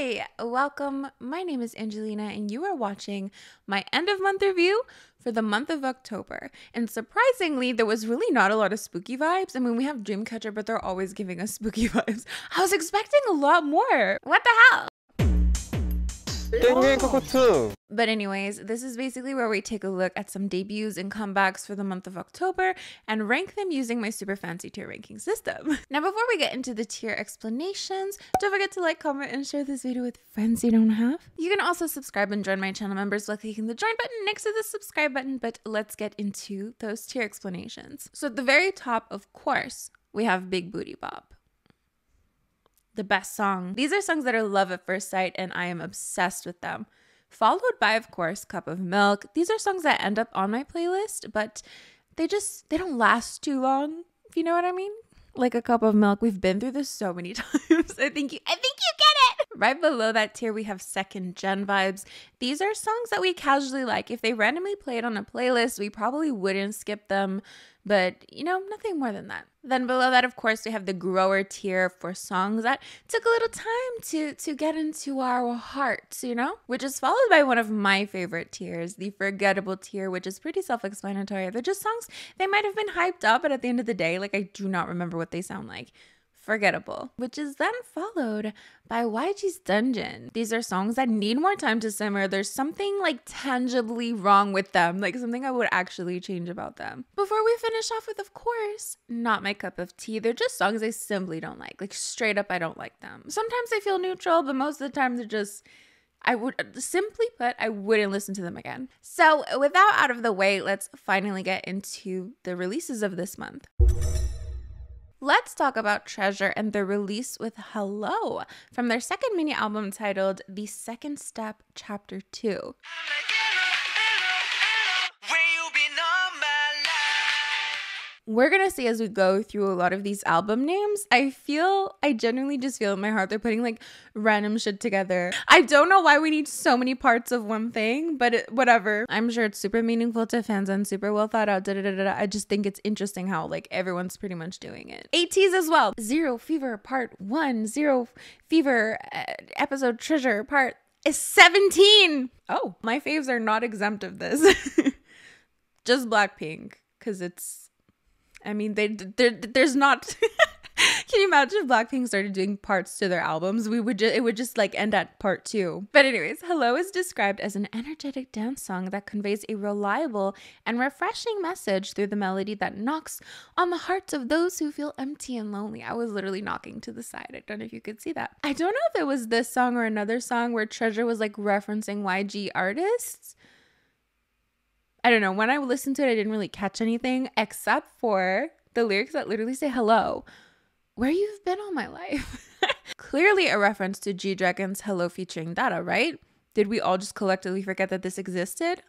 Hi, welcome. My name is Angelina and you are watching my end of month review for the month of October. And surprisingly, there was really not a lot of spooky vibes. I mean, we have Dreamcatcher, but they're always giving us spooky vibes. I was expecting a lot more. What the hell? But anyways, this is basically where we take a look at some debuts and comebacks for the month of October and rank them using my super fancy tier ranking system. Now, before we get into the tier explanations, don't forget to like, comment, and share this video with friends you don't have. You can also subscribe and join my channel members by clicking the join button next to the subscribe button, but let's get into those tier explanations. So at the very top, of course, we have Big Booty Bop. The best song. These are songs that are love at first sight and I am obsessed with them. Followed by, of course, Cup of Milk. These are songs that end up on my playlist, but they don't last too long, if you know what I mean. Like a Cup of Milk. We've been through this so many times. I think you get it. Right below that tier, we have Second Gen vibes. These are songs that we casually like. If they randomly played on a playlist, we probably wouldn't skip them. But, you know, nothing more than that. Then below that, of course, we have the grower tier for songs that took a little time to get into our hearts, you know? Which is followed by one of my favorite tiers, the Forgettable tier, which is pretty self-explanatory. They're just songs, they might have been hyped up, but at the end of the day, like, I do not remember what they sound like. Forgettable, which is then followed by YG's Dungeon. These are songs that need more time to simmer. There's something like tangibly wrong with them, like something I would actually change about them. Before we finish off with, of course, Not My Cup of Tea. They're just songs I simply don't like straight up, I don't like them. Sometimes they feel neutral, but most of the time they're just, I wouldn't listen to them again. So with that out of the way, let's finally get into the releases of this month. Let's talk about Treasure and their release with Hello from their second mini album titled The Second Step Chapter 2. We're gonna see as we go through a lot of these album names, I genuinely just feel in my heart they're putting like random shit together. I don't know why we need so many parts of one thing, but whatever. I'm sure it's super meaningful to fans and super well thought out. I just think it's interesting how like everyone's pretty much doing it. ATs as well. Zero Fever Part 1, Zero Fever episode Treasure Part 17. Oh, my faves are not exempt of this. Just Blackpink, because I mean, there's not. Can you imagine if Blackpink started doing parts to their albums? It would just like end at part 2. But anyways, Hello is described as an energetic dance song that conveys a reliable and refreshing message through the melody that knocks on the hearts of those who feel empty and lonely. I was literally knocking to the side. I don't know if you could see that. I don't know if it was this song or another song where Treasure was like referencing YG artists. I don't know. When I listened to it, I didn't really catch anything except for the lyrics that literally say, hello, where you've been all my life. Clearly a reference to G-Dragon's Hello featuring Dada, right? Did we all just collectively forget that this existed?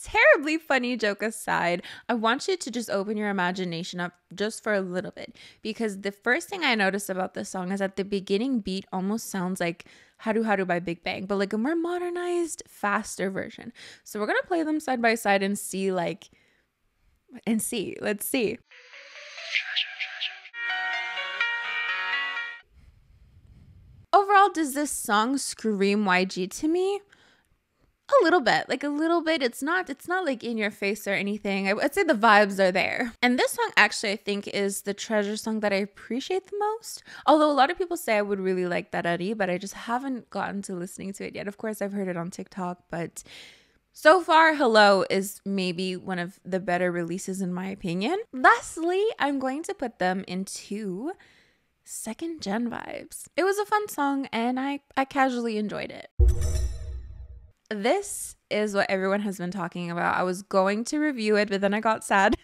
Terribly funny joke aside, I want you to just open your imagination up just for a little bit, because the first thing I noticed about this song is that the beginning beat almost sounds like Haru Haru by Big Bang, but like a more modernized, faster version. So we're gonna play them side by side and see let's see. Overall, does this song scream YG to me? A little bit. It's not like in your face or anything. I'd say the vibes are there. And this song actually, I think, is the Treasure song that I appreciate the most. Although a lot of people say I would really like Darari, but I just haven't gotten to listening to it yet. Of course, I've heard it on TikTok, but so far, Hello is maybe one of the better releases in my opinion. Lastly, I'm going to put them into Second Gen vibes. It was a fun song and I casually enjoyed it. This is what everyone has been talking about. I was going to review it, but then I got sad.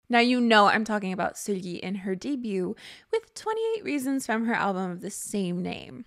Now you know I'm talking about Seulgi in her debut with 28 Reasons from her album of the same name.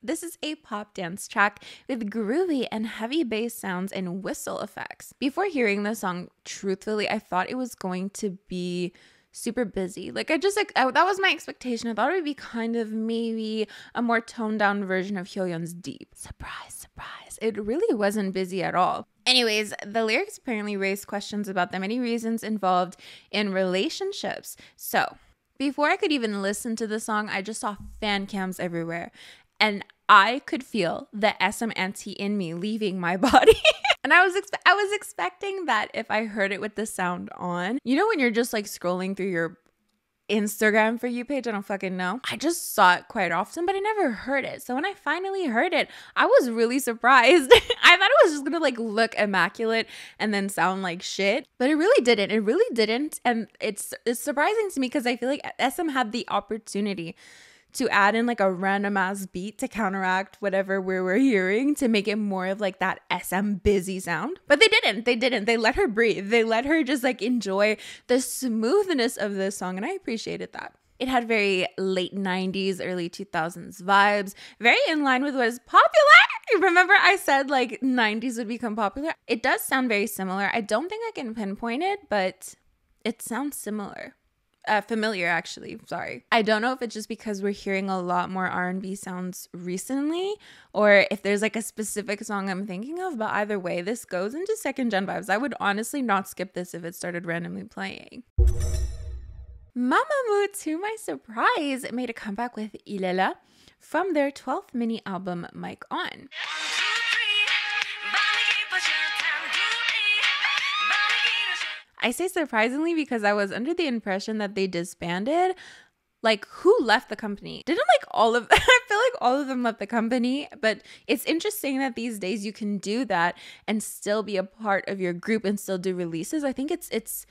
This is a pop dance track with groovy and heavy bass sounds and whistle effects. Before hearing this song, truthfully, I thought it was going to be super busy. That was my expectation. I thought it would be kind of maybe a more toned down version of Hyoyeon's Deep. Surprise, surprise. It really wasn't busy at all. Anyways, the lyrics apparently raised questions about the many reasons involved in relationships. So, before I could even listen to the song, I just saw fan cams everywhere. And I could feel the SM anti in me leaving my body. And I was expecting that if I heard it with the sound on. You know when you're just like scrolling through your Instagram For You page? I don't fucking know. I just saw it quite often, but I never heard it. So when I finally heard it, I was really surprised. I thought it was just gonna like look immaculate and then sound like shit, but it really didn't. It really didn't. And it's surprising to me because I feel like SM had the opportunity to add in like a random ass beat to counteract whatever we were hearing to make it more of like that SM busy sound. But they didn't. They let her breathe. They let her just like enjoy the smoothness of this song, and I appreciated that. It had very late 90s, early 2000s vibes, very in line with what is popular. Remember I said like 90s would become popular? It does sound very similar. I don't think I can pinpoint it, but it sounds similar. Familiar, actually. Sorry. I don't know if it's just because we're hearing a lot more R&B sounds recently, or if there's like a specific song I'm thinking of, but either way, this goes into second gen vibes. I would honestly not skip this if it started randomly playing. Mamamoo, to my surprise, made a comeback with Illela from their 12th mini album, Mic On. I say surprisingly because I was under the impression that they disbanded. Like, who left the company? Didn't like all of I feel like all of them left the company, but it's interesting that these days you can do that and still be a part of your group and still do releases. I think it's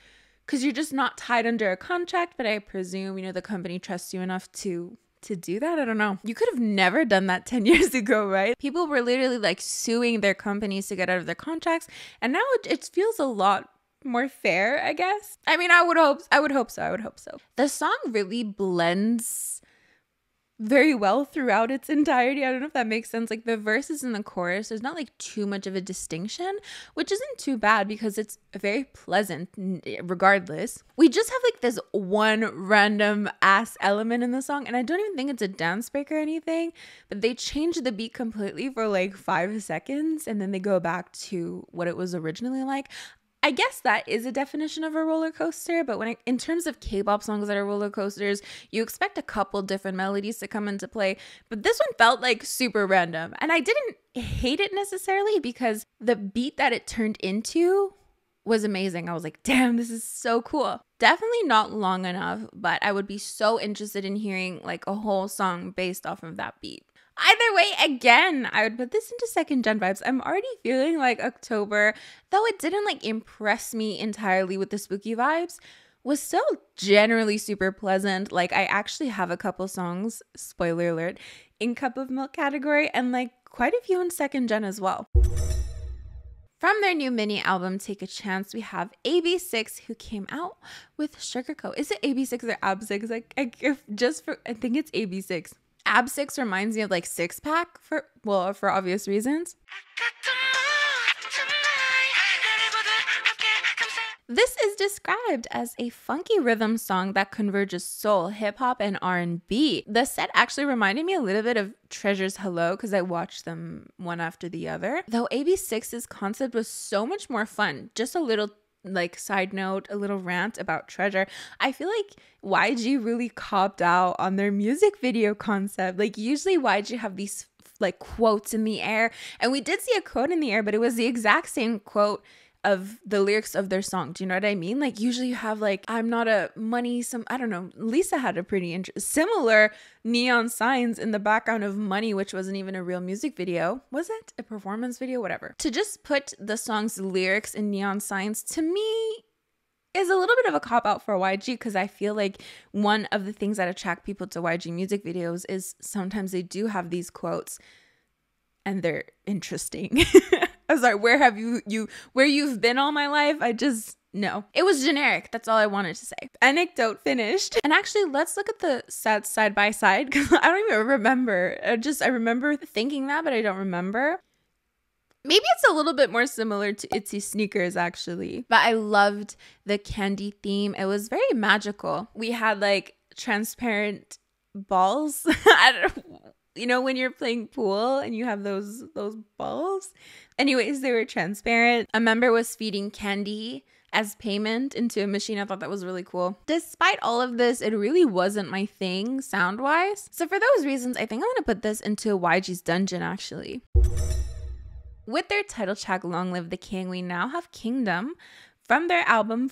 because you're just not tied under a contract, but I presume, you know, the company trusts you enough to do that. I don't know. You could have never done that 10 years ago, right? People were literally like suing their companies to get out of their contracts, and now it feels a lot more fair, I guess. I mean, I would hope so. The song really blends very well throughout its entirety. I don't know if that makes sense. Like the verses and the chorus, there's not like too much of a distinction, which isn't too bad because it's very pleasant regardless. We just have like this one random ass element in the song, and I don't even think it's a dance break or anything, but they change the beat completely for like 5 seconds and then they go back to what it was originally like. I guess that is a definition of a roller coaster, but in terms of K-pop songs that are roller coasters, you expect a couple different melodies to come into play, but this one felt like super random. And I didn't hate it necessarily because the beat that it turned into was amazing. I was like, damn, this is so cool. Definitely not long enough, but I would be so interested in hearing like a whole song based off of that beat. Either way, again, I would put this into second gen vibes. I'm already feeling like October, though it didn't like impress me entirely with the spooky vibes, was still generally super pleasant. Like I actually have a couple songs, spoiler alert, in Cup of Milk category and like quite a few in second gen as well. From their new mini album, Take a Chance, we have AB6 who came out with Sugarcoat. Is it AB6 or AB6? Like I think it's AB6. AB6 reminds me of like Six Pack for obvious reasons. This is described as a funky rhythm song that converges soul, hip-hop, and R&B. The set actually reminded me a little bit of Treasure's Hello because I watched them one after the other. Though AB6's concept was so much more fun. Just a little like side note, a little rant about Treasure. I feel like YG really copped out on their music video concept. Like usually YG have these like quotes in the air, and we did see a quote in the air, but it was the exact same quote of the lyrics of their song. Do you know what I mean? Like usually you have like, I'm not a money, I don't know. Lisa had a pretty similar neon signs in the background of Money, which wasn't even a real music video. Was it a performance video? Whatever. To just put the song's lyrics in neon signs, to me, is a little bit of a cop out for YG, because I feel like one of the things that attract people to YG music videos is sometimes they do have these quotes and they're interesting. I was like, where you've been all my life? No. It was generic. That's all I wanted to say. Anecdote finished. And actually, let's look at the sets side by side because I don't even remember. I remember thinking that, but I don't remember. Maybe it's a little bit more similar to Itzy Sneakers, actually. But I loved the candy theme. It was very magical. We had like transparent balls. I don't know. You know, when you're playing pool and you have those balls. Anyways, they were transparent. A member was feeding candy as payment into a machine. I thought that was really cool. Despite all of this, it really wasn't my thing sound-wise. So for those reasons, I think I'm gonna put this into YG's Dungeon, actually. With their title track, Long Live the King, we now have Kingdom from their album.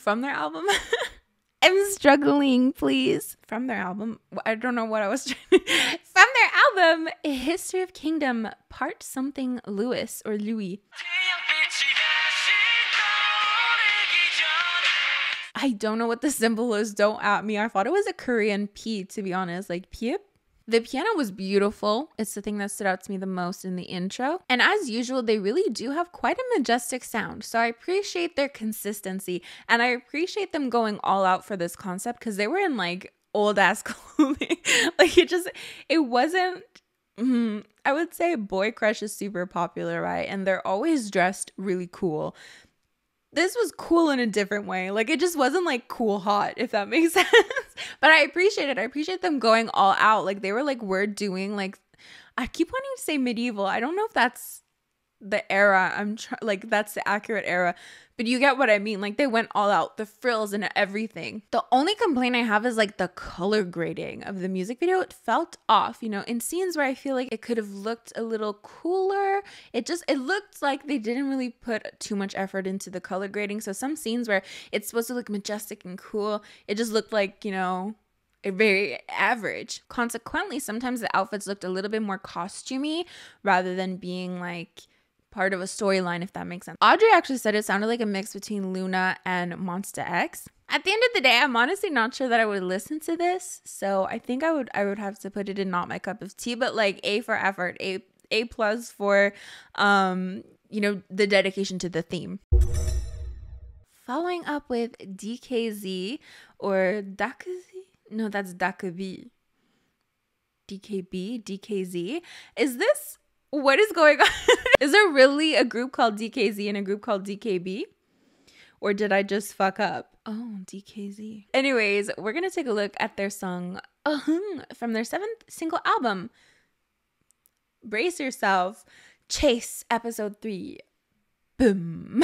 I'm struggling, please. From their album. I don't know what I was trying to... From their album, History of Kingdom, Part Something Louis or Louis. I don't know what the symbol is. Don't at me. I thought it was a Korean P, to be honest. Like, piep. The piano was beautiful. It's the thing that stood out to me the most in the intro. And as usual, they really do have quite a majestic sound. So I appreciate their consistency. And I appreciate them going all out for this concept because they were in like old ass clothing. Like it wasn't, I would say Boy Crush is super popular, right? And they're always dressed really cool. This was cool in a different way. Like, it just wasn't like cool hot, if that makes sense. But I appreciate it. I appreciate them going all out. Like, they were like, we're doing like, I keep wanting to say medieval. I don't know if that's the era. Like, that's the accurate era. But you get what I mean. Like, they went all out, the frills and everything. The only complaint I have is like the color grading of the music video. It felt off, you know, in scenes where I feel like it could have looked a little cooler. It looked like they didn't really put too much effort into the color grading. So some scenes where it's supposed to look majestic and cool, it just looked like, you know, very average. Consequently, sometimes the outfits looked a little bit more costumey rather than being like part of a storyline, if that makes sense. Audrey actually said it sounded like a mix between Luna and Monsta X. At the end of the day, I'm honestly not sure that I would listen to this, so I think I would have to put it in not my cup of tea, but like A for effort, A plus for you know, the dedication to the theme. Following up with DKZ or DKZ? No, that's DKB. DKZ. Is this, what is going on? Is there really a group called DKZ and a group called DKB? Or did I just fuck up? Oh, DKZ. Anyways, we're going to take a look at their song Uh-Heung from their 7th single album. Brace yourself. Chase, episode 3. Boom.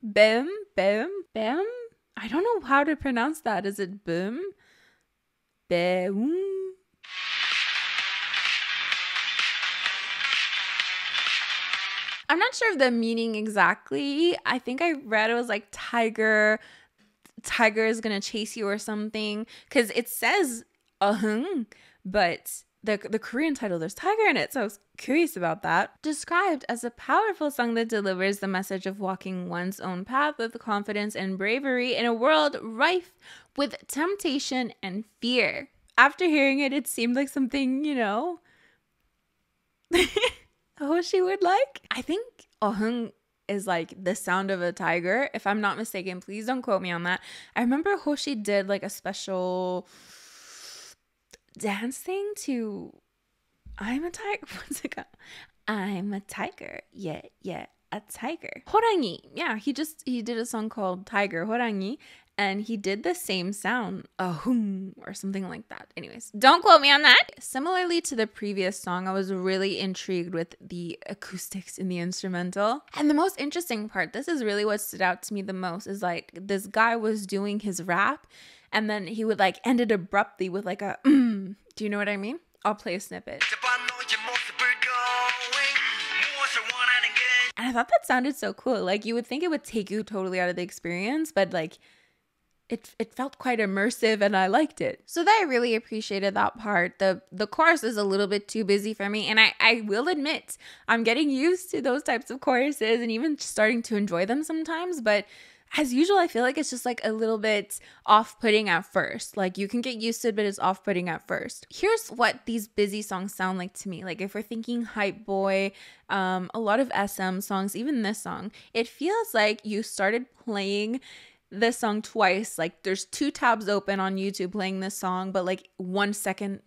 Bam, bam, bam. I don't know how to pronounce that. Is it boom? Boom. I'm not sure of the meaning exactly. I think I read it was like tiger is gonna chase you or something, because it says Uh-Heung, but the Korean title, there's tiger in it, so I was curious about that. Described as a powerful song that delivers the message of walking one's own path with confidence and bravery in a world rife with temptation and fear. After hearing it, it seemed like something, you know, Hoshi would like. I think Uh-Heung is like the sound of a tiger, if I'm not mistaken. Please don't quote me on that. I remember Hoshi did like a special dance thing to I'm a tiger. What's it called? I'm a tiger. Yeah, a tiger. 호랑이. Yeah, he did a song called Tiger, 호랑이, and he did the same sound, A-Heung, or something like that. Anyways, don't quote me on that. Similarly to the previous song, I was really intrigued with the acoustics in the instrumental. And the most interesting part, this is really what stood out to me the most, is like this guy was doing his rap and then he would like end it abruptly with like a Do you know what I mean? I'll play a snippet. And I thought that sounded so cool. Like, you would think it would take you totally out of the experience, but like it felt quite immersive and I liked it. So that I really appreciated that part. The chorus is a little bit too busy for me, and I will admit I'm getting used to those types of choruses and even starting to enjoy them sometimes, but as usual, I feel like it's just like a little bit off-putting at first. Like, you can get used to it, but it's off-putting at first. Here's what these busy songs sound like to me. Like, if we're thinking Hype Boy, a lot of SM songs, even this song, it feels like you started playing this song twice. Like, there's 2 tabs open on YouTube playing this song, but like 1 second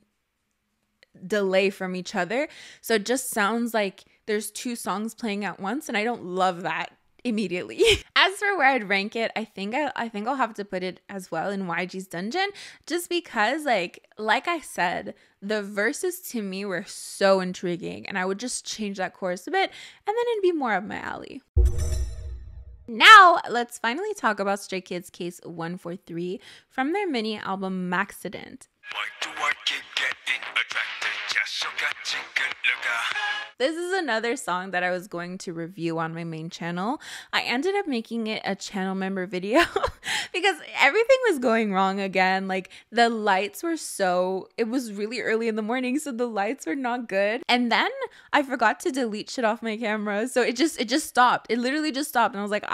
delay from each other. So it just sounds like there's 2 songs playing at once, and I don't love that immediately. As for where I'd rank it, I think I'll have to put it as well in YG's Dungeon, just because like I said, the verses to me were so intriguing, and I would just change that chorus a bit, and then it'd be more up my alley. Now, let's finally talk about Stray Kids' Case 143 from their mini album Maxident. This is another song that I was going to review on my main channel. I ended up making it a channel member video because everything was going wrong again. Like the lights were it was really early in the morning, so the lights were not good. And then I forgot to delete shit off my camera. So it just stopped. It literally just stopped. And I was like,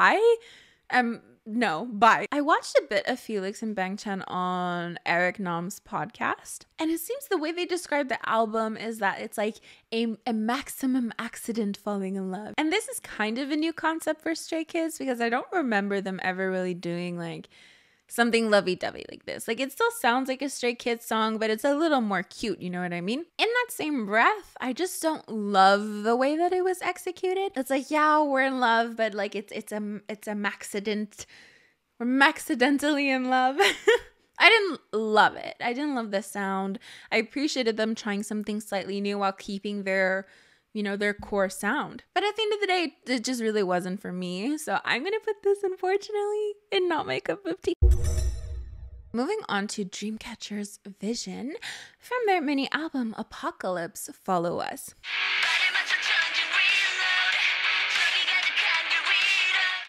no, bye. I watched a bit of Felix and Bangchan on Eric Nam's podcast, and it seems the way they describe the album is that it's like a maximum accident falling in love. And this is kind of a new concept for Stray Kids because I don't remember them ever really doing like something lovey-dovey like this. Like it still sounds like a Stray Kids song, but it's a little more cute, you know what I mean? In that same breath, I just don't love the way that it was executed. It's like, yeah, we're in love, but like it's a maxident. We're maxidentally in love. I didn't love it. I didn't love the sound. I appreciated them trying something slightly new while keeping their core sound. But at the end of the day, it just really wasn't for me. So I'm going to put this, unfortunately, in not my cup of tea. Moving on to Dreamcatcher's Vision from their mini album Apocalypse, Follow Us.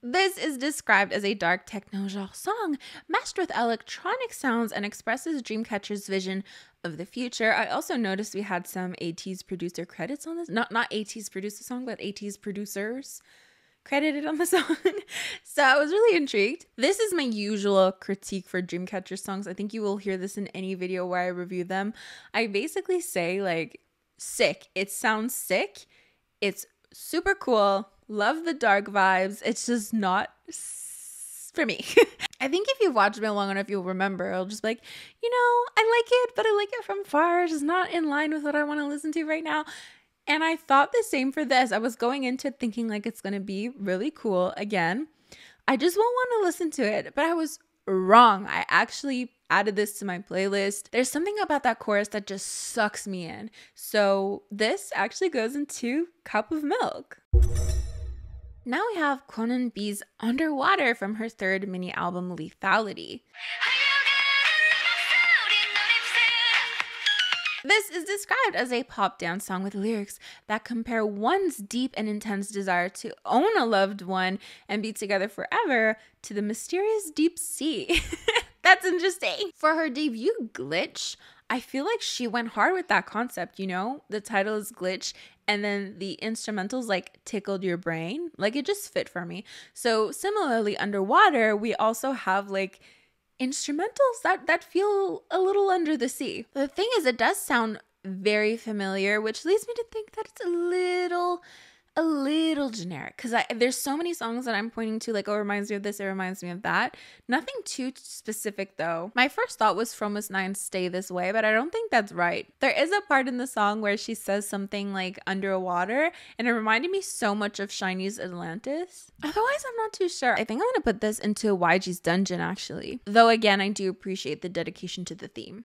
This is described as a dark techno genre song meshed with electronic sounds and expresses Dreamcatcher's vision of the future. I also noticed we had some ATEEZ producer credits on this. Not ATEEZ produced the song, but ATEEZ producers credited on the song. So I was really intrigued. This is my usual critique for Dreamcatcher songs. I think you will hear this in any video where I review them. I basically say like, sick. It sounds sick. It's super cool. Love the dark vibes. It's just not for me. I think if you've watched me long enough, you'll remember. I'll just be like, I like it, but I like it from far. It's just not in line with what I want to listen to right now. And I thought the same for this. I was going into it thinking like it's going to be really cool. Again, I just won't want to listen to it, but I was wrong. I actually added this to my playlist. There's something about that chorus that just sucks me in. So this actually goes into Cup of Milk. Now we have Kwon Fun Bi's Underwater from her third mini album Lethality. This is described as a pop dance song with lyrics that compare one's deep and intense desire to own a loved one and be together forever to the mysterious deep sea. That's interesting. For her debut, Glitch, I feel like she went hard with that concept, The title is Glitch, and then the instrumentals like tickled your brain. Like it just fit for me. So similarly, Underwater, we also have like instrumentals that feel a little under the sea. The thing is, it does sound very familiar, which leads me to think that it's a little generic because there's so many songs that I'm pointing to like, oh, it reminds me of this, it reminds me of that. Nothing too specific though. My first thought was from Nxde This Way, but I don't think that's right. There is a part in the song where she says something like underwater, and it reminded me so much of Shiny's Atlantis. Otherwise, I'm not too sure. I think I'm gonna put this into YG's Dungeon actually. Though again, I do appreciate the dedication to the theme.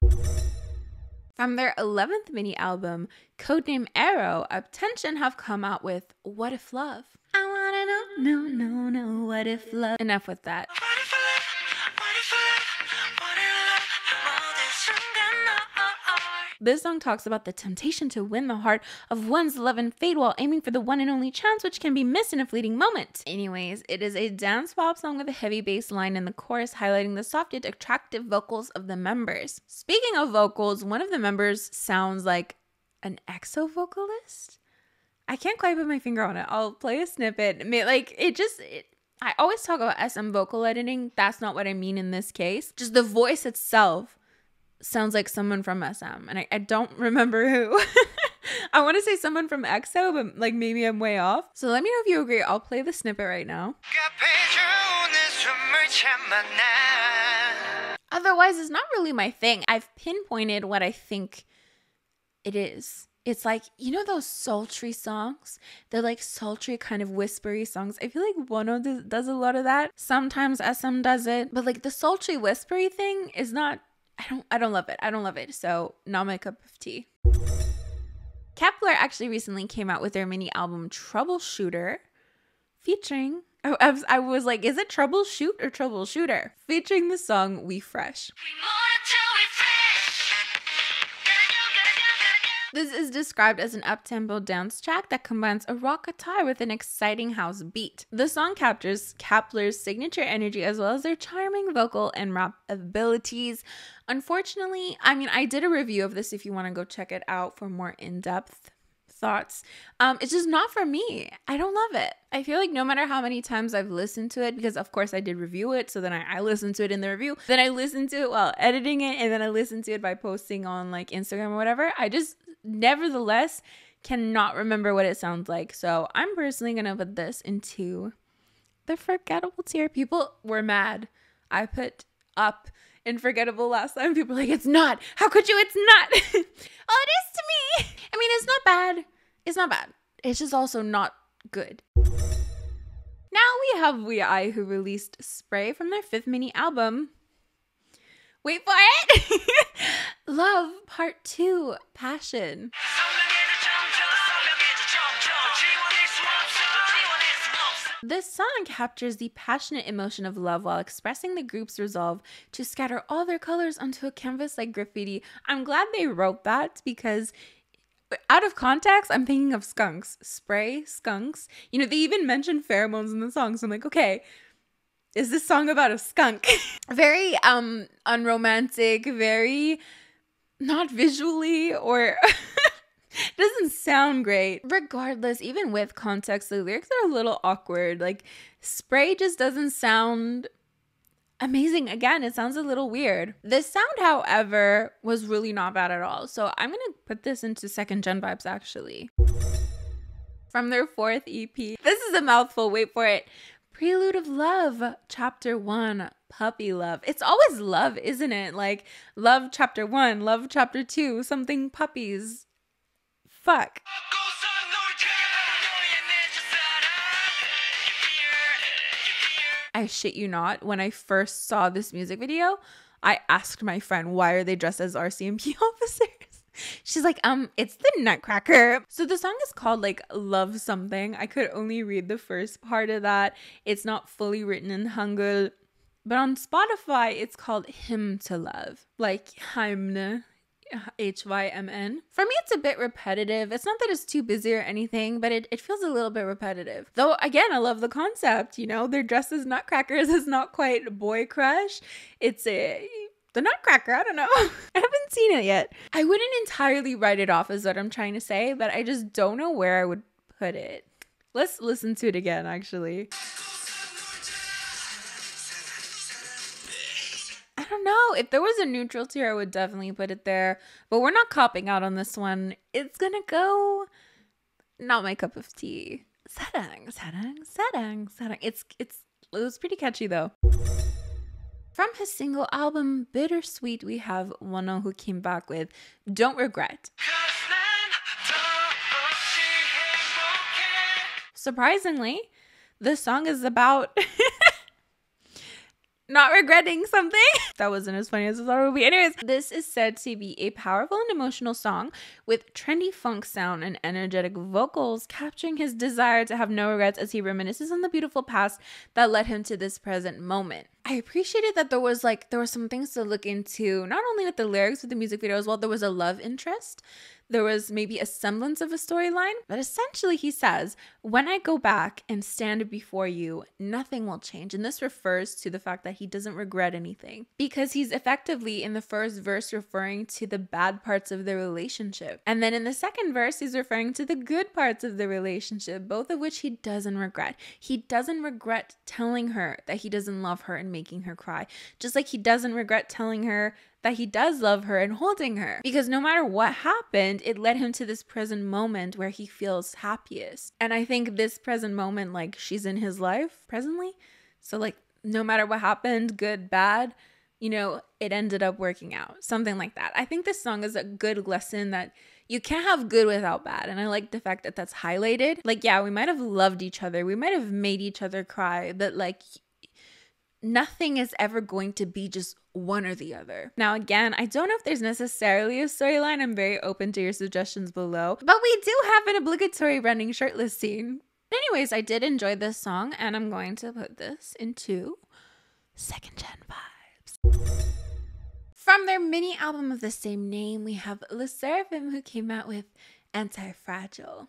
From their 11th mini album, codename Arrow, Uptension have come out with What If Love. I wanna know, what if love. Enough with that. This song talks about the temptation to win the heart of one's love and fate while aiming for the one and only chance which can be missed in a fleeting moment. Anyways, it is a dance pop song with a heavy bass line in the chorus highlighting the soft yet attractive vocals of the members. Speaking of vocals, one of the members sounds like an EXO vocalist. I can't quite put my finger on it. I'll play a snippet. I always talk about SM vocal editing. That's not what I mean in this case. Just the voice itself sounds like someone from SM, and I don't remember who. I want to say someone from EXO, but like maybe I'm way off. So let me know if you agree. I'll play the snippet right now. Otherwise, it's not really my thing. I've pinpointed what I think it is. It's like, you know those sultry songs? They're like sultry kind of whispery songs. I feel like Wonho does a lot of that. Sometimes SM does it. But like the sultry whispery thing is not, I don't love it. I don't love it. So not my cup of tea. Kep1er actually recently came out with their mini album Troubleshooter featuring, I was like, is it Troubleshoot or Troubleshooter? Featuring the song We Fresh. This is described as an up-tempo dance track that combines a rock guitar with an exciting house beat. The song captures Kep1er's signature energy as well as their charming vocal and rap abilities. Unfortunately, I mean, I did a review of this if you want to go check it out for more in-depth thoughts. It's just not for me. I don't love it. I feel like no matter how many times I've listened to it, because of course I did review it, so then I listened to it in the review, then I listened to it while editing it, and then I listened to it by posting on like Instagram or whatever. I just nevertheless cannot remember what it sounds like. So I'm personally gonna put this into the forgettable tier. People were mad. I put up in forgettable last time. People were like, it's not. How could you? It's not. Oh, it is to me. I mean, it's not bad. It's not bad. It's just also not good. Now we have I, who released Spray from their 5th mini album. Wait for it. Love Part 2, Passion. This song captures the passionate emotion of love while expressing the group's resolve to scatter all their colors onto a canvas like graffiti. I'm glad they wrote that because out of context, I'm thinking of skunks. Spray, skunks. You know, they even mention pheromones in the song. So I'm like, okay, is this song about a skunk? Very unromantic, very not visually or doesn't sound great. Regardless, even with context, the lyrics are a little awkward. Like Spray just doesn't sound amazing. Again, it sounds a little weird. The sound, however, was really not bad at all. So I'm gonna put this into second gen vibes actually. From their 4th EP. This is a mouthful, wait for it. Prelude of Love, Chapter 1, Puppy Love. It's always love, isn't it? Like love chapter 1, love chapter 2, something puppies. Fuck. I shit you not, when I first saw this music video, I asked my friend, why are they dressed as RCMP officers? She's like, it's the Nutcracker. So the song is called like Love Something. I could only read the first part of that. It's not fully written in Hangul, but on Spotify, it's called Hymn to Love. Like Hymne, Hymn. For me, it's a bit repetitive. It's not that it's too busy or anything, but it feels a little bit repetitive. Though, again, I love the concept. You know, they're dressed as nutcrackers. It's not quite boy crush. It's the Nutcracker. I don't know. I haven't seen it yet. I wouldn't entirely write it off is what I'm trying to say, but I just don't know where I would put it. Let's listen to it again, actually. I don't know. If there was a neutral tier, I would definitely put it there. But we're not copping out on this one. It's gonna go not my cup of tea. Sarang. It was pretty catchy though. From his single album Bittersweet, we have Wonho, who came back with Don't Regret. Surprisingly, this song is about not regretting something. That wasn't as funny as I thought it would be. Anyways, this is said to be a powerful and emotional song with trendy funk sound and energetic vocals, capturing his desire to have no regrets as he reminisces on the beautiful past that led him to this present moment. I appreciated that there was some things to look into, not only with the lyrics, with the music video as well. There was a love interest. There was maybe a semblance of a storyline, but essentially he says, when I go back and stand before you, nothing will change. And this refers to the fact that he doesn't regret anything because he's effectively in the first verse referring to the bad parts of the relationship. And then in the second verse, he's referring to the good parts of the relationship, both of which he doesn't regret. He doesn't regret telling her that he doesn't love her and making her cry, just like he doesn't regret telling her that he does love her and holding her, because no matter what happened, it led him to this present moment where he feels happiest. And I think this present moment, like, she's in his life presently, so like no matter what happened, good, bad, you know, it ended up working out. Something like that. I think this song is a good lesson that you can't have good without bad. And I like the fact that that's highlighted. Like, yeah, we might have loved each other. We might have made each other cry. But like, nothing is ever going to be just one or the other. Now, again, I don't know if there's necessarily a storyline. I'm very open to your suggestions below. But we do have an obligatory running shirtless scene. Anyways, I did enjoy this song. And I'm going to put this into second gen vibes. From their mini album of the same name, we have SSERAFIM, who came out with Antifragile.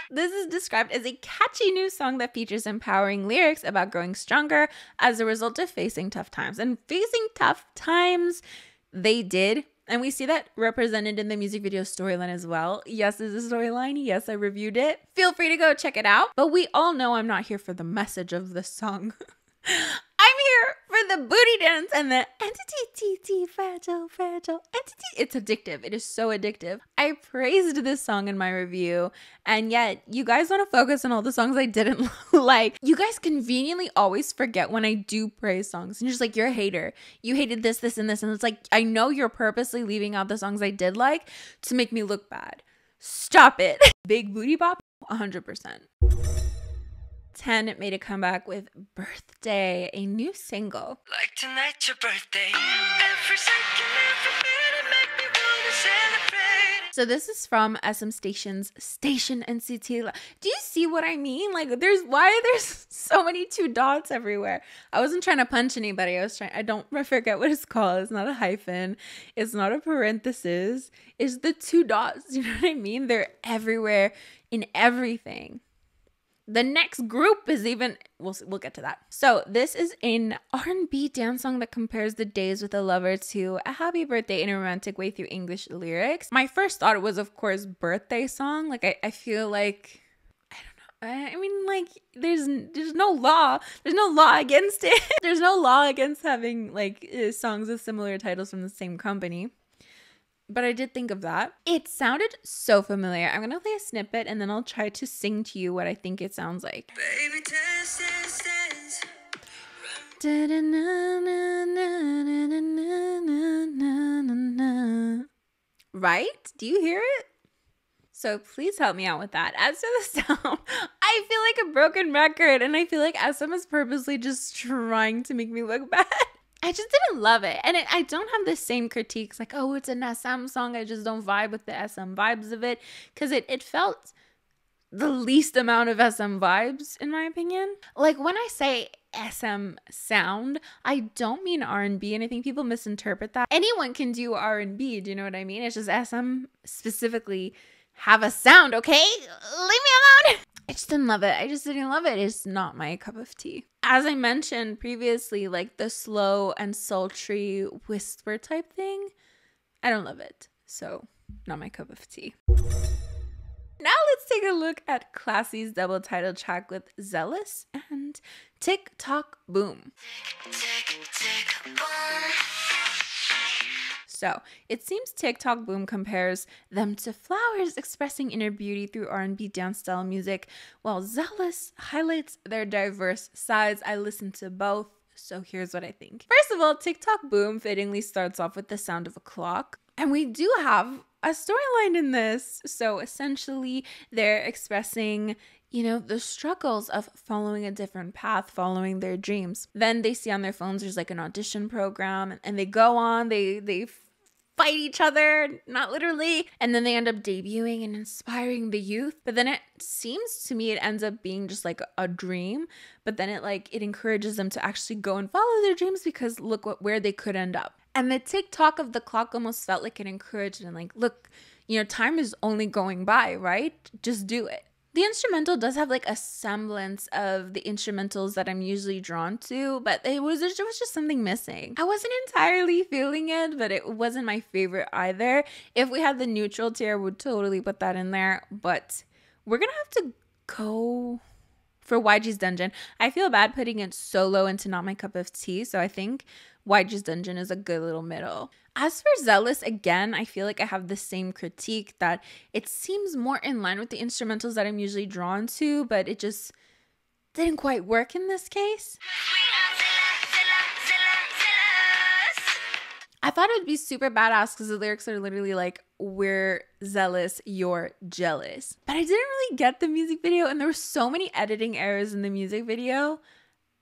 This is described as a catchy new song that features empowering lyrics about growing stronger as a result of facing tough times. And facing tough times, they did. And we see that represented in the music video storyline as well. Yes, there's a storyline. Yes, I reviewed it. Feel free to go check it out. But we all know I'm not here for the message of this song. I'm here for the booty dance and the entity, fragile, entity. It's addictive. It is so addictive. I praised this song in my review, and yet you guys want to focus on all the songs I didn't like. You guys conveniently always forget when I do praise songs, and you're just like, you're a hater. You hated this, this, and this, and it's like, I know you're purposely leaving out the songs I did like to make me look bad. Stop it. Big Booty Bop, 100%. 10 made a comeback with Birthday, a new single. Like tonight's your birthday. Every second, every minute make me wanna celebrate. So this is from SM Station's Station NCT. Do you see what I mean? Like, why are there so many 2 dots everywhere? I wasn't trying to punch anybody. I forget what it's called. It's not a hyphen. It's not a parenthesis. It's the 2 dots. You know what I mean? They're everywhere in everything. The next group is even, we'll get to that. So this is an R&B dance song that compares the days with a lover to a happy birthday in a romantic way through English lyrics. My first thought was, of course, birthday song. Like, I feel like, I don't know. I mean, like, there's no law. There's no law against it. There's no law against having, like, songs with similar titles from the same company. But I did think of that. It sounded so familiar. I'm gonna play a snippet and then I'll try to sing to you what I think it sounds like. Baby, dance, dance, dance. Right? Do you hear it? So please help me out with that. As for the sound, I feel like a broken record, and I feel like SM is purposely just trying to make me look bad. I just didn't love it. And I don't have the same critiques like, oh, it's an SM song. I just don't vibe with the SM vibes of it. Because it felt the least amount of SM vibes, in my opinion. Like, when I say SM sound, I don't mean R&B. And I think people misinterpret that. Anyone can do R&B. Do you know what I mean? It's just SM specifically have a sound, okay? Leave me alone. I just didn't love it. I just didn't love it. It's not my cup of tea. As I mentioned previously, like the slow and sultry whisper type thing, I don't love it. So, not my cup of tea. Now let's take a look at Classy's double title track with Zealous and Tick Tock Boom. Tick, tick, boom. So, it seems Tick Tock Boom compares them to flowers expressing inner beauty through R&B dance style music, while Zealous highlights their diverse sides. I listened to both, so here's what I think. First of all, Tick Tock Boom fittingly starts off with the sound of a clock, and we do have a storyline in this. So essentially, they're expressing, you know, the struggles of following a different path, following their dreams. Then they see on their phones there's like an audition program, and they go on, they fight each other, not literally, and then they end up debuting and inspiring the youth. But then it seems to me it ends up being just like a dream, but then it encourages them to actually go and follow their dreams, because look where they could end up. And the tick-tock of the clock almost felt like it encouraged them, like, look, you know, time is only going by, right? Just do it. The instrumental does have like a semblance of the instrumentals that I'm usually drawn to, but there was just something missing. I wasn't entirely feeling it, but it wasn't my favorite either. If we had the neutral tier, I would totally put that in there, but we're gonna have to go for YG's Dungeon. I feel bad putting it so low into not my cup of tea, so I think YG's Dungeon is a good little middle. As for Zealous, again, I feel like I have the same critique, that it seems more in line with the instrumentals that I'm usually drawn to, but it just didn't quite work in this case. I thought it would be super badass because the lyrics are literally like, we're zealous, you're jealous. But I didn't really get the music video, and there were so many editing errors in the music video.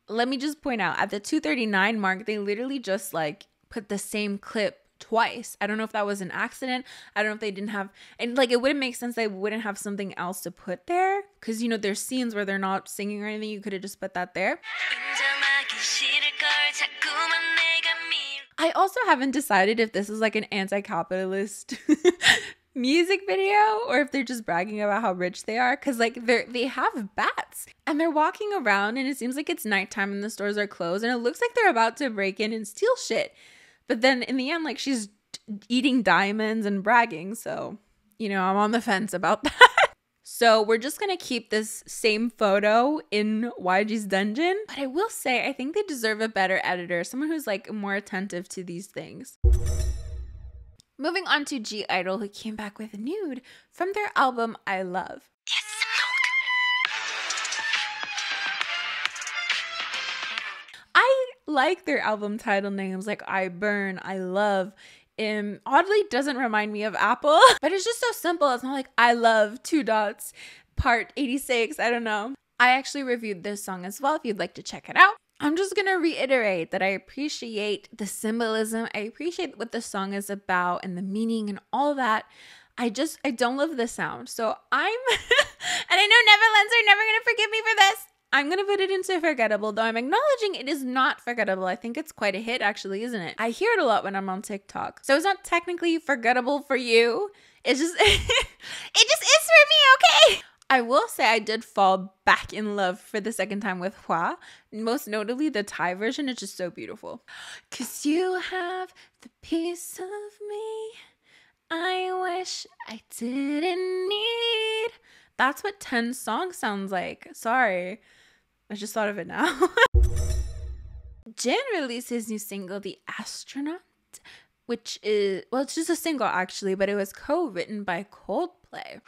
Let me just point out, at the 2:39 mark, they literally just like put the same clip twice. I don't know if that was an accident. I don't know if they didn't have, and like it wouldn't make sense they wouldn't have something else to put there, because you know there's scenes where they're not singing or anything. You could have just put that there. I also haven't decided if this is like an anti-capitalist music video or if they're just bragging about how rich they are, because like they have bats and they're walking around and it seems like it's nighttime and the stores are closed and it looks like they're about to break in and steal shit. But then in the end, like, she's eating diamonds and bragging. So, you know, I'm on the fence about that. So we're just going to keep this same photo in YG's dungeon. But I will say, I think they deserve a better editor. Someone who's like more attentive to these things. Moving on to (G)I-dle, who came back with a nude from their album I Love. I like their album title names like I Burn, I Love. Oddly doesn't remind me of Apple, but it's just so simple. It's not like I Love part 86. I don't know. I actually reviewed this song as well if you'd like to check it out. I'm just going to reiterate that I appreciate the symbolism. I appreciate what the song is about and the meaning and all that. I don't love the sound. So and I know Netherlands are never going to forgive me for this. I'm going to put it into Forgettable, though I'm acknowledging it is not Forgettable. I think it's quite a hit, actually, isn't it? I hear it a lot when I'm on TikTok. So it's not technically Forgettable for you. It's just, it just is for me, okay? I will say I did fall back in love for the second time with Hwa. Most notably, the Thai version is just so beautiful. 'Cause you have the piece of me I wish I didn't need. That's what 10 songs sounds like. Sorry. I just thought of it now. Jin released his new single, The Astronaut, which is, well, it's just a single actually, but it was co-written by Coldplay.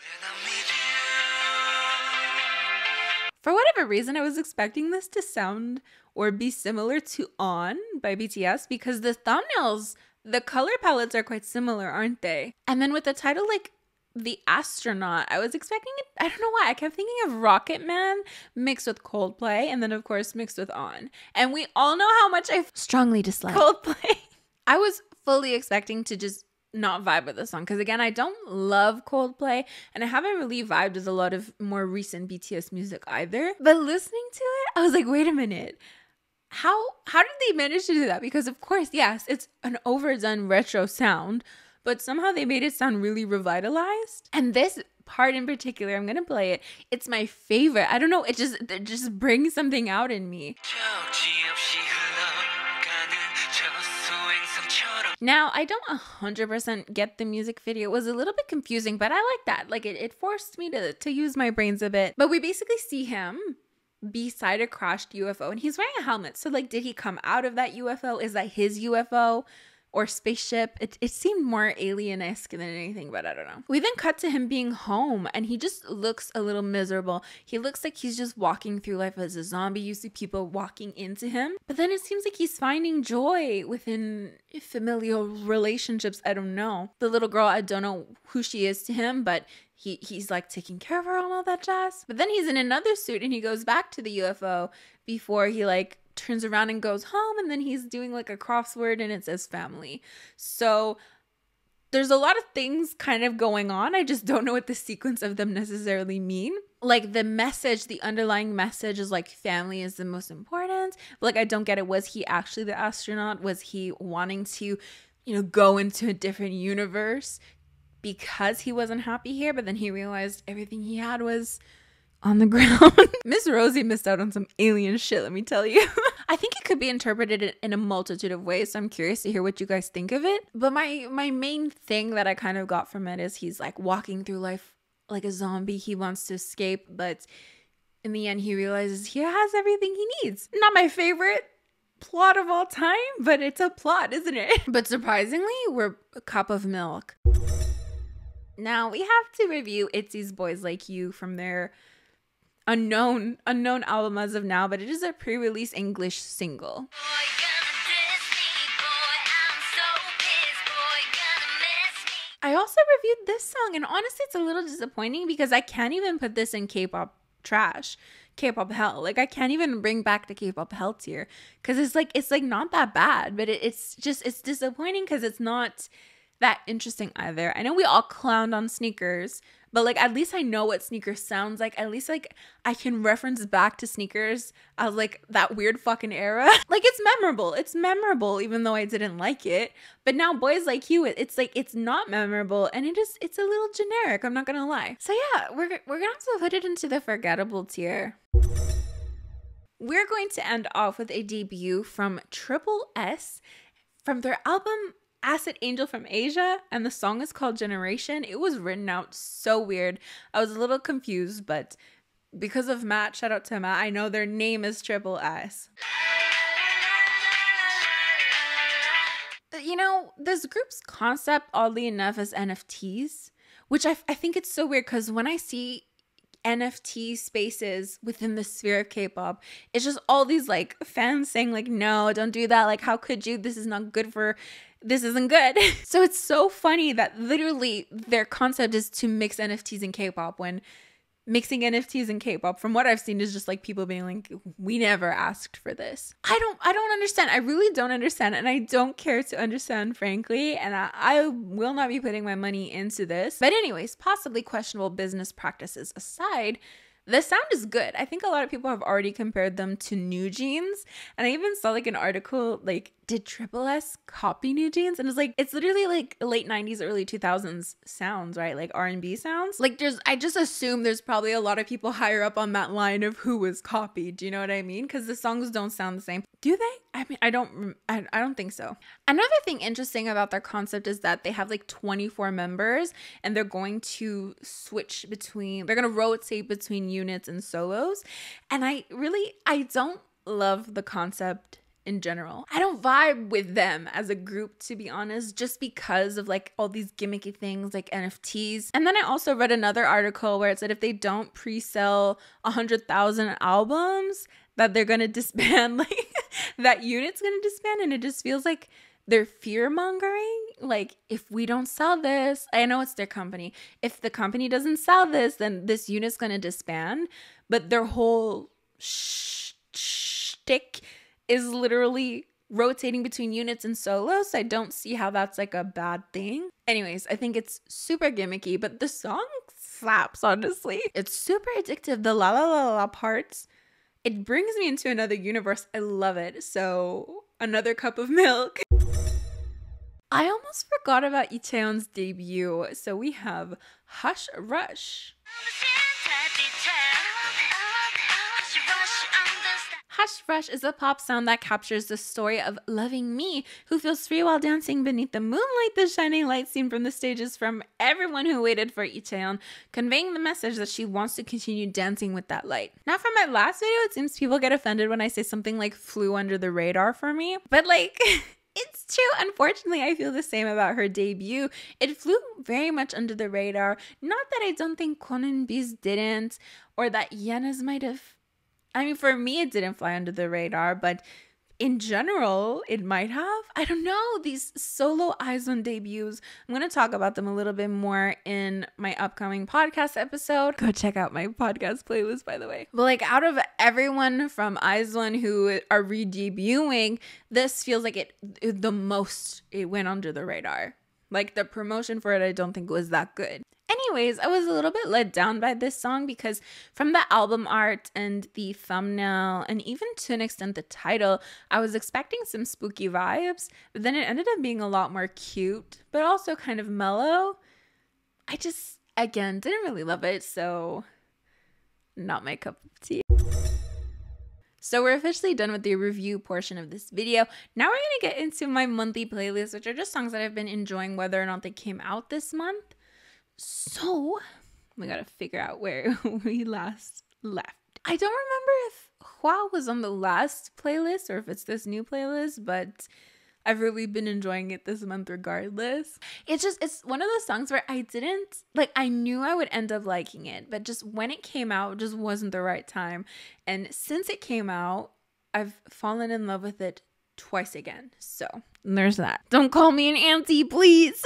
For whatever reason, I was expecting this to sound or be similar to On by BTS because the thumbnails, the color palettes are quite similar, aren't they? And then with the title like The Astronaut, I was expecting it, I don't know why, I kept thinking of Rocket Man mixed with Coldplay and then of course mixed with On. And we all know how much I strongly dislike Coldplay. I was fully expecting to just not vibe with the song because again, I don't love Coldplay and I haven't really vibed with a lot of more recent BTS music either. But listening to it, I was like, wait a minute. How did they manage to do that? Because of course, yes, it's an overdone retro sound, but somehow they made it sound really revitalized. And this part in particular, I'm gonna play it. It's my favorite. I don't know, it just brings something out in me. Now, I don't 100% get the music video. It was a little bit confusing, but I like that. Like it forced me to use my brains a bit. But we basically see him beside a crashed UFO and he's wearing a helmet. So like, did he come out of that UFO? Is that his UFO? Or spaceship. It seemed more alien-esque than anything, but I don't know. We then cut to him being home and he just looks a little miserable. He looks like he's just walking through life as a zombie. You see people walking into him. But then it seems like he's finding joy within familial relationships. I don't know. The little girl, I don't know who she is to him, but he's like taking care of her and all that jazz. But then he's in another suit and he goes back to the UFO before he like turns around and goes home, and then he's doing like a crossword and it says family. So there's a lot of things kind of going on. I just don't know what the sequence of them necessarily mean. Like the message, the underlying message is like family is the most important. But like I don't get it. Was he actually the astronaut? Was he wanting to, you know, go into a different universe because he wasn't happy here? But then he realized everything he had was on the ground. Miss Rosie missed out on some alien shit, let me tell you. I think it could be interpreted in a multitude of ways, so I'm curious to hear what you guys think of it. But my main thing that I kind of got from it is he's like walking through life like a zombie. He wants to escape, but in the end he realizes he has everything he needs. Not my favorite plot of all time, but it's a plot, isn't it? But surprisingly, we're a cup of milk. Now we have to review Itzy's Boys Like You from their unknown album as of now, but it is a pre-release English single. I also reviewed this song, and honestly it's a little disappointing because I can't even put this in K-pop trash, K-pop hell. Like I can't even bring back the K-pop hell tier because it's like not that bad, but it's disappointing because it's not that interesting either. I know we all clowned on Sneakers, but like at least I know what Sneakers sounds like. At least like I can reference back to Sneakers as like that weird fucking era. Like it's memorable even though I didn't like it. But now Boys Like You, it's like it's not memorable and it's a little generic, I'm not gonna lie. So yeah, we're gonna have to put it into the forgettable tier. We're going to end off with a debut from Triple S from their album Acid Angel from Asia, and the song is called Generation. It was written out so weird. I was a little confused, but because of Matt, shout out to Matt, I know their name is Triple S. You know, this group's concept, oddly enough, is NFTs, which I think it's so weird because when I see NFT spaces within the sphere of K-pop, it's just all these like fans saying like, no, don't do that. Like, how could you? This is not good for, this isn't good. So it's so funny that literally their concept is to mix NFTs and K-pop, when mixing NFTs and K-pop, from what I've seen, is just like people being like, we never asked for this. I don't understand. I really don't understand, and I don't care to understand, frankly, and I will not be putting my money into this. But anyways, possibly questionable business practices aside, the sound is good. I think a lot of people have already compared them to New Jeans, and I even saw like an article like, did Triple S copy New Jeans? And it's like, it's literally like late 90s, early 2000s sounds, right? Like R&B sounds. Like I just assume there's probably a lot of people higher up on that line of who was copied. Do you know what I mean? Because the songs don't sound the same. Do they? I mean, I don't think so. Another thing interesting about their concept is that they have like 24 members, and they're going to they're going to rotate between units and solos. And I don't love the concept in general. I don't vibe with them as a group, to be honest, just because of like all these gimmicky things like NFTs. And then I also read another article where it said if they don't pre-sell 100,000 albums, that they're gonna disband, like that unit's gonna disband. And it just feels like they're fear mongering. Like, if we don't sell this, I know it's their company, if the company doesn't sell this, then this unit's gonna disband. But their whole shtick is literally rotating between units and solos. So I don't see how that's like a bad thing. Anyways, I think it's super gimmicky, but the song slaps, honestly. It's super addictive. The la la la la parts, it brings me into another universe. I love it. So another cup of milk. I almost forgot about Itaeon's debut. So we have Hush Rush. Hush Rush is a pop sound that captures the story of loving me, who feels free while dancing beneath the moonlight. The shining light seen from the stages from everyone who waited for Itaeon, conveying the message that she wants to continue dancing with that light. Now, from my last video, it seems people get offended when I say something like flew under the radar for me, but like it's true. Unfortunately, I feel the same about her debut. It flew very much under the radar. Not that I don't think Kwon and Bi's didn't, or that Yeon's might have. I mean, for me, it didn't fly under the radar, but in general, it might have. I don't know. These solo i-dle debuts, I'm going to talk about them a little bit more in my upcoming podcast episode. Go check out my podcast playlist, by the way. But like, out of everyone from i-dle who are re-debuting, this feels like it went under the radar. Like, the promotion for it, I don't think was that good. Anyways, I was a little bit let down by this song because from the album art and the thumbnail, and even to an extent the title, I was expecting some spooky vibes, but then it ended up being a lot more cute, but also kind of mellow. I just, again, didn't really love it, so not my cup of tea. So we're officially done with the review portion of this video. Now we're going to get into my monthly playlist, which are just songs that I've been enjoying whether or not they came out this month. So we gotta figure out where we last left. I don't remember if Hwa was on the last playlist or if it's this new playlist, but I've really been enjoying it this month regardless. It's one of those songs where I didn't, like, I knew I would end up liking it, but just when it came out, it just wasn't the right time. And since it came out, I've fallen in love with it twice again. So there's that. Don't call me an auntie, please.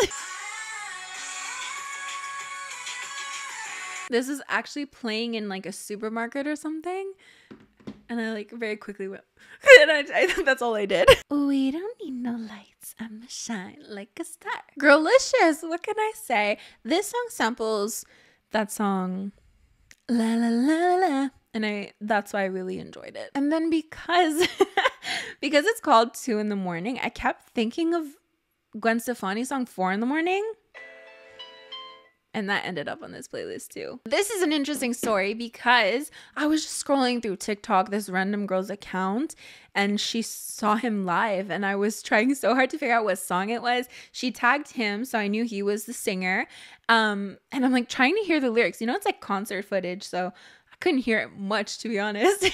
This is actually playing in like a supermarket or something. And I like very quickly went, and that's all I did. We don't need no lights. I'ma shine like a star. Girlicious, what can I say? This song samples that song, La La La La La. And that's why I really enjoyed it. And then because it's called 2 in the morning, I kept thinking of Gwen Stefani's song 4 in the morning. And that ended up on this playlist too. This is an interesting story because I was just scrolling through TikTok, this random girl's account, and she saw him live, and I was trying so hard to figure out what song it was. She tagged him, so I knew he was the singer. And I'm like trying to hear the lyrics. You know, it's like concert footage, so I couldn't hear it much, to be honest.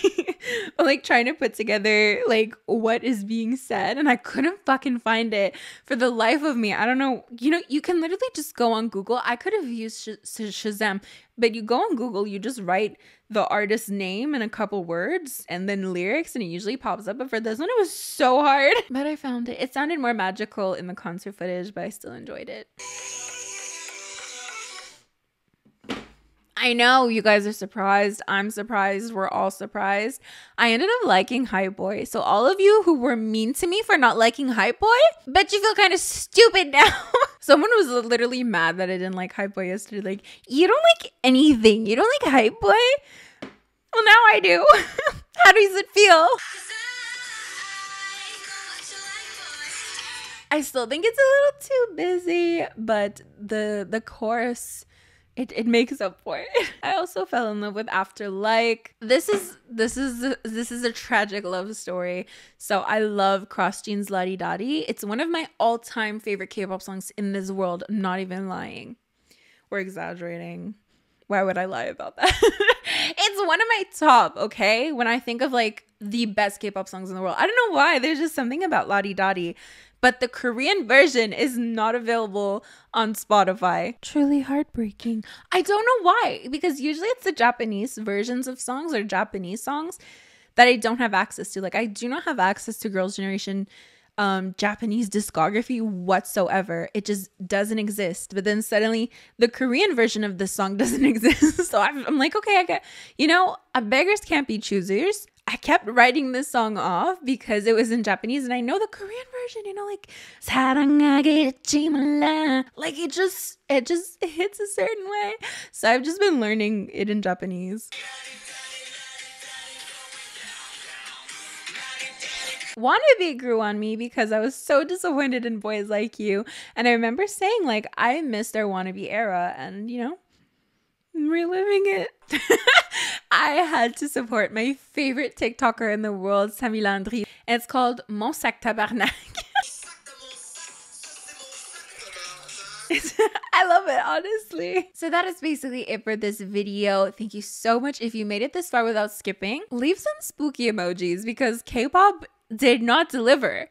I'm like trying to put together like what is being said, and I couldn't fucking find it for the life of me. I don't know. You know, you can literally just go on Google. I could have used Shazam, but you go on Google, you just write the artist's name and a couple words and then lyrics, and it usually pops up. But for this one, it was so hard. But I found it. It sounded more magical in the concert footage, but I still enjoyed it. I know you guys are surprised. I'm surprised. We're all surprised. I ended up liking Hype Boy. So all of you who were mean to me for not liking Hype Boy, bet you feel kind of stupid now. Someone was literally mad that I didn't like Hype Boy yesterday. Like, you don't like anything. You don't like Hype Boy? Well, now I do. How does it feel? I still think it's a little too busy, but the chorus, it makes up for it. I also fell in love with After Like. This is a tragic love story. So I love Cross Jeans La Di Da Di. It's one of my all-time favorite K-pop songs in this world. I'm not even lying. We're exaggerating. Why would I lie about that? It's one of my top, okay? When I think of like the best K-pop songs in the world. I don't know why. There's just something about La Di Da Di. But the Korean version is not available on Spotify. Truly heartbreaking. I don't know why, because usually it's the Japanese versions of songs or Japanese songs that I don't have access to. Like, I do not have access to Girls' Generation Japanese discography whatsoever. It just doesn't exist. But then suddenly the Korean version of this song doesn't exist. So I'm like, okay, I get, you know, beggars can't be choosers. I kept writing this song off because it was in Japanese, and I know the Korean version, you know, like 사랑하겠지 몰라. Like it just hits a certain way. So I've just been learning it in Japanese. Wonho Bi grew on me because I was so disappointed in Boys Like You, and I remember saying like I missed our Wonho Bi era, and you know, I'm reliving it. I had to support my favorite TikToker in the world, Samy Landry, and it's called Mon Sac Tabarnak. I love it, honestly. So that is basically it for this video. Thank you so much. If you made it this far without skipping, leave some spooky emojis because K-pop did not deliver.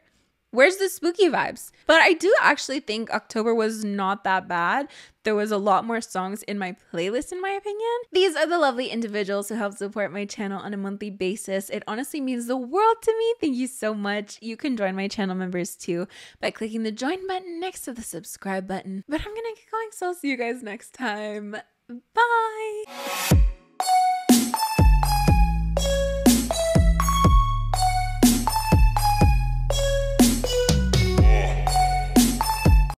Where's the spooky vibes? But I do actually think October was not that bad. There was a lot more songs in my playlist, in my opinion. These are the lovely individuals who help support my channel on a monthly basis. It honestly means the world to me. Thank you so much. You can join my channel members too by clicking the join button next to the subscribe button. But I'm gonna get going, so I'll see you guys next time. Bye!